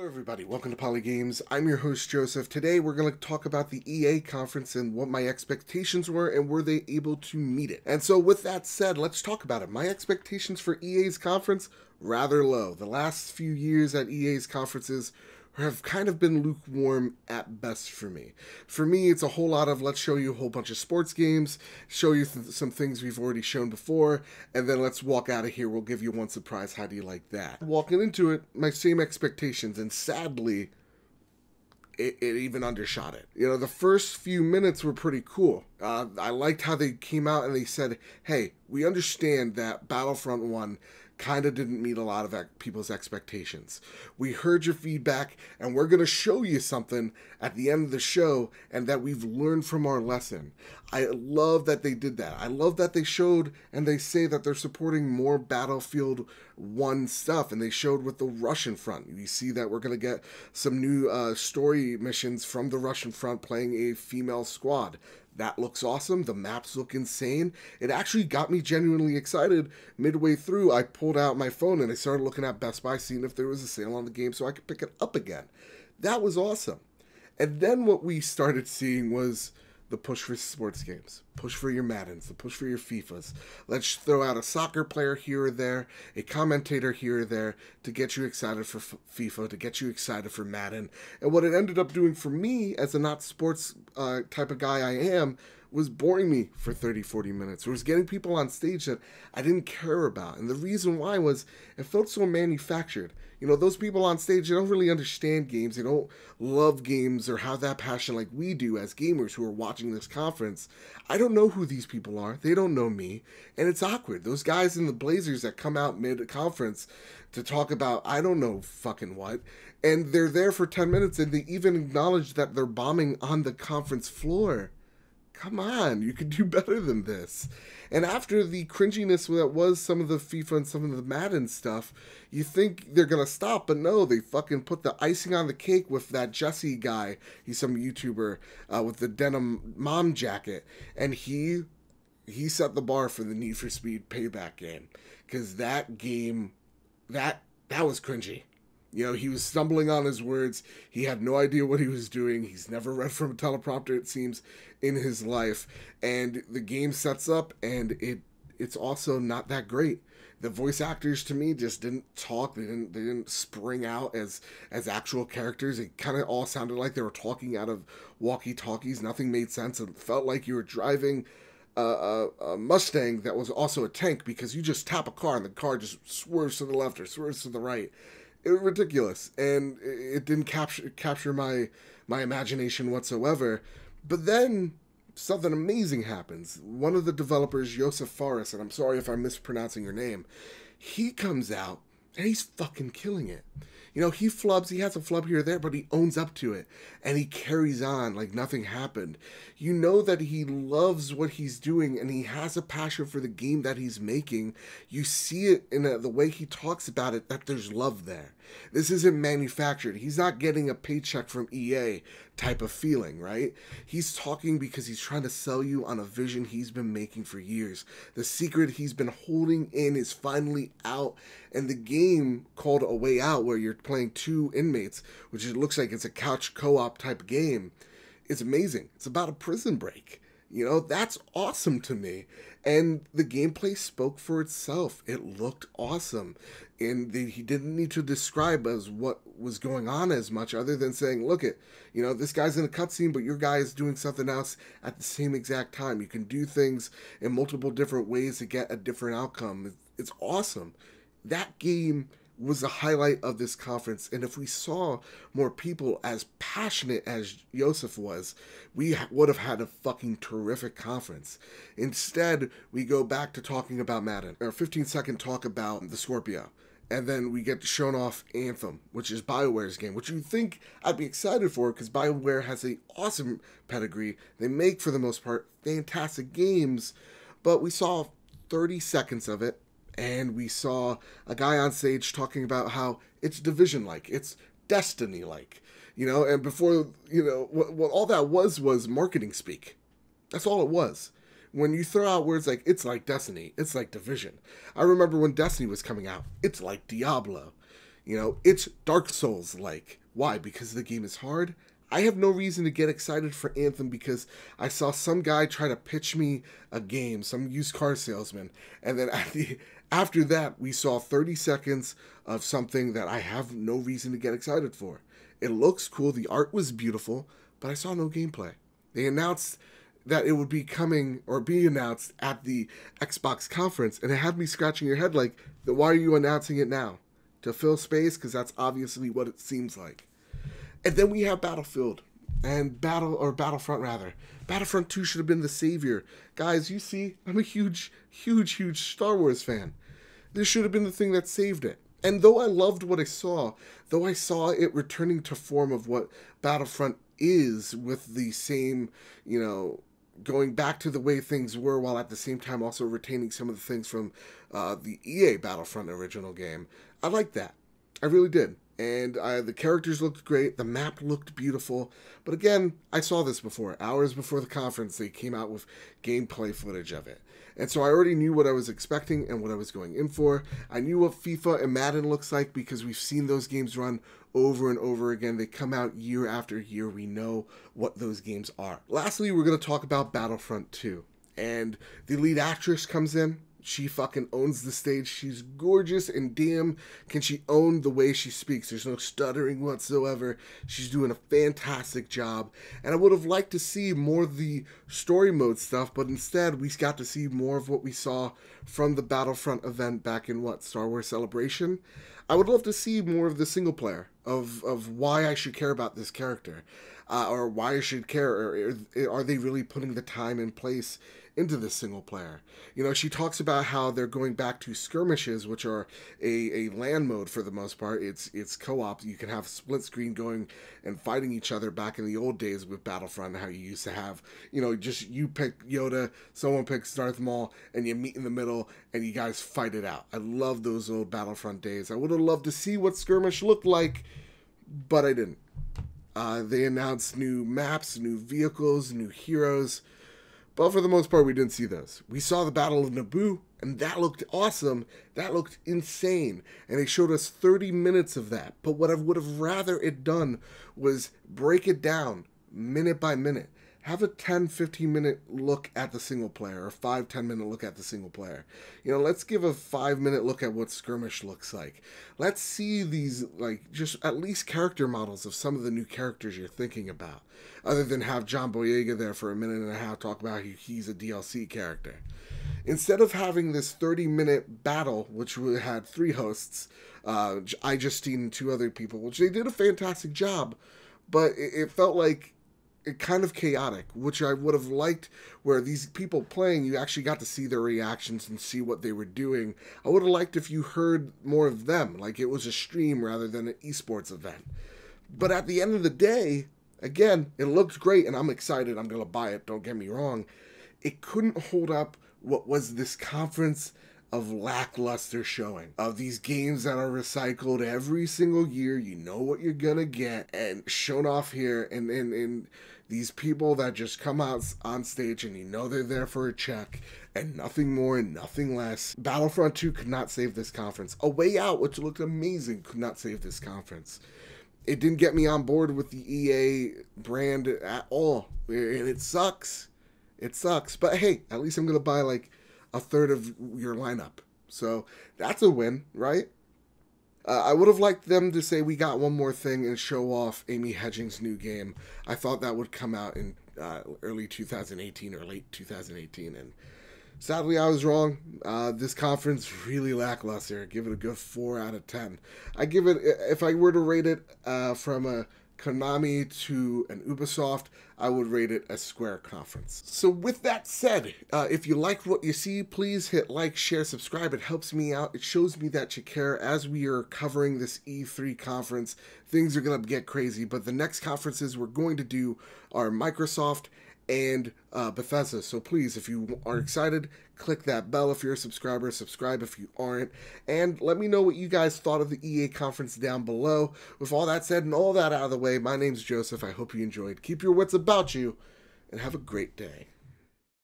Everybody, welcome to Poli Games. I'm your host Joseph. Today we're going to talk about the EA conference and what my expectations were and were they able to meet it. And so with that said, let's talk about it. My expectations for EA's conference, rather low. The last few years at EA's conferences have kind of been lukewarm at best for me. For me, it's a whole lot of let's show you a whole bunch of sports games, show you some things we've already shown before, and then let's walk out of here. We'll give you one surprise. How do you like that? Walking into it, my same expectations, and sadly, it even undershot it. You know, the first few minutes were pretty cool. I liked how they came out and they said, hey, we understand that Battlefront 1 kind of didn't meet a lot of people's expectations. We heard your feedback, and we're going to show you something at the end of the show, and that we've learned from our lesson. I love that they did that. I love that they showed, and they say that they're supporting more Battlefield 1 stuff, and they showed with the Russian front. You see that we're going to get some new story missions from the Russian front playing a female squad. That looks awesome. The maps look insane. It actually got me genuinely excited. Midway through, I pulled out my phone and I started looking at Best Buy, seeing if there was a sale on the game so I could pick it up again. That was awesome. And then what we started seeing was the push for sports games, push for your Maddens, the push for your FIFAs. Let's throw out a soccer player here or there, a commentator here or there to get you excited for FIFA, to get you excited for Madden. And what it ended up doing for me, as a not sports type of guy I am, was boring me for 30, 40 minutes. It was getting people on stage that I didn't care about. And the reason why was it felt so manufactured. You know, those people on stage, they don't really understand games. They don't love games or have that passion like we do as gamers who are watching this conference. I don't know who these people are. They don't know me. And it's awkward. Those guys in the Blazers that come out mid-conference to talk about, I don't know fucking what. And they're there for 10 minutes and they even acknowledge that they're bombing on the conference floor. Come on, you could do better than this. And after the cringiness that was some of the FIFA and some of the Madden stuff, you think they're going to stop, but no, they fucking put the icing on the cake with that Jesse guy. He's some YouTuber with the denim mom jacket. And he set the bar for the Need for Speed Payback game. Because that game, that was cringy. You know, he was stumbling on his words. He had no idea what he was doing. He's never read from a teleprompter, it seems, in his life. And the game sets up, and it's also not that great. The voice actors, to me, just didn't talk. They didn't spring out as actual characters. It kind of all sounded like they were talking out of walkie-talkies. Nothing made sense. It felt like you were driving a Mustang that was also a tank, because you just tap a car, and the car just swerves to the left or swerves to the right. It was ridiculous, and it didn't capture my imagination whatsoever. But then something amazing happens. One of the developers, Joseph Fares, and I'm sorry if I'm mispronouncing your name, he comes out and he's fucking killing it. You know, he flubs, he has a flub here or there, but he owns up to it, and he carries on like nothing happened. You know that he loves what he's doing, and he has a passion for the game that he's making. You see it in the way he talks about it, that there's love there. This isn't manufactured. He's not getting a paycheck from EA type of feeling, right? He's talking because he's trying to sell you on a vision he's been making for years. The secret he's been holding in is finally out, and the game called A Way Out, where you're playing two inmates, which it looks like it's a couch co-op type game, is amazing. It's about a prison break. You know, that's awesome to me. And the gameplay spoke for itself. It looked awesome. And he didn't need to describe as what was going on as much, other than saying, look it, you know, this guy's in a cutscene, but your guy is doing something else at the same exact time. You can do things in multiple different ways to get a different outcome. It's awesome. That game was the highlight of this conference, and if we saw more people as passionate as Joseph was, we would have had a fucking terrific conference. Instead, we go back to talking about Madden, or 15-second talk about the Scorpio, and then we get shown off Anthem, which is BioWare's game, which you think I'd be excited for, because BioWare has an awesome pedigree. They make, for the most part, fantastic games, but we saw 30 seconds of it, and we saw a guy on stage talking about how it's Division-like, it's Destiny-like, you know, and before, you know, what all that was marketing speak. That's all it was. When you throw out words like, it's like Destiny, it's like Division. I remember when Destiny was coming out, it's like Diablo. It's Dark Souls-like. Why? Because the game is hard? I have no reason to get excited for Anthem because I saw some guy try to pitch me a game, some used car salesman, and then after that, we saw 30 seconds of something that I have no reason to get excited for. It looks cool, the art was beautiful, but I saw no gameplay. They announced that it would be coming or be announced at the Xbox conference, and it had me scratching your head like, why are you announcing it now? To fill space? Because that's obviously what it seems like. And then we have Battlefield and Battlefront rather. Battlefront 2 should have been the savior. Guys, you see, I'm a huge Star Wars fan. This should have been the thing that saved it. And though I loved what I saw, though I saw it returning to form of what Battlefront is with the same, going back to the way things were while at the same time also retaining some of the things from the EA Battlefront original game, I liked that. I really did. And the characters looked great. The map looked beautiful. But again, I saw this before. Hours before the conference, they came out with gameplay footage of it. And so I already knew what I was expecting and what I was going in for. I knew what FIFA and Madden looks like because we've seen those games run over and over again. They come out year after year. We know what those games are. Lastly, we're going to talk about Battlefront 2. And the lead actress comes in. She fucking owns the stage. She's gorgeous, and damn, can she own the way she speaks. There's no stuttering whatsoever. She's doing a fantastic job. And I would have liked to see more of the story mode stuff, but instead we got to see more of what we saw from the Battlefront event back in, Star Wars Celebration. I would love to see more of the single player, of why I should care about this character, or why I should care, or are they really putting the time and place into this single player. She talks about how they're going back to skirmishes, which are a LAN mode for the most part. It's co-op. You can have split screen going and fighting each other back in the old days with Battlefront, how you used to have, just you pick Yoda, someone picks Darth Maul, and you meet in the middle and you guys fight it out. I love those old Battlefront days. I would have loved to see what skirmish looked like, but I didn't. They announced new maps, new vehicles, new heroes. But for the most part, we didn't see those. We saw the Battle of Naboo, and that looked awesome. That looked insane. And they showed us 30 minutes of that. But what I would have rather it done was break it down minute by minute. Have a 10-15 minute look at the single player, or 5-10 minute look at the single player. Let's give a 5-minute look at what skirmish looks like. Let's see these, just at least character models of some of the new characters you're thinking about. Other than have John Boyega there for a minute and a half talk about how he's a DLC character. Instead of having this 30-minute battle, which had 3 hosts, Justine and 2 other people, which they did a fantastic job, but it felt like kind of chaotic, which I would have liked, where these people playing, you actually got to see their reactions and see what they were doing. I would have liked if you heard more of them, like it was a stream rather than an esports event. But at the end of the day, again, it looked great, and I'm excited. I'm going to buy it, don't get me wrong. It couldn't hold up what was this conference of lackluster showing. Of these games that are recycled every single year, you know what you're going to get, and shown off here, and these people that just come out on stage and you know they're there for a check, and nothing more and nothing less. Battlefront 2 could not save this conference. A Way Out, which looked amazing, could not save this conference. It didn't get me on board with the EA brand at all, and it sucks. It sucks, but hey, at least I'm going to buy like a third of your lineup. So that's a win, right? I would have liked them to say we got one more thing and show off Amy Hedging's new game. I thought that would come out in early 2018 or late 2018, and sadly I was wrong. This conference really lackluster. Give it a good 4 out of 10. I give it, if I were to rate it from a Konami to an Ubisoft, I would rate it a Square conference. So with that said, if you like what you see, please hit like, share, subscribe. It helps me out. It shows me that you care. As we are covering this E3 conference, things are going to get crazy, but the next conferences we're going to do are Microsoft and Bethesda. So please, if you are excited, click that bell if you're a subscriber, subscribe if you aren't, and let me know what you guys thought of the EA conference down below. With all that said and all that out of the way, my name's Joseph. I hope you enjoyed. Keep your wits about you, and have a great day.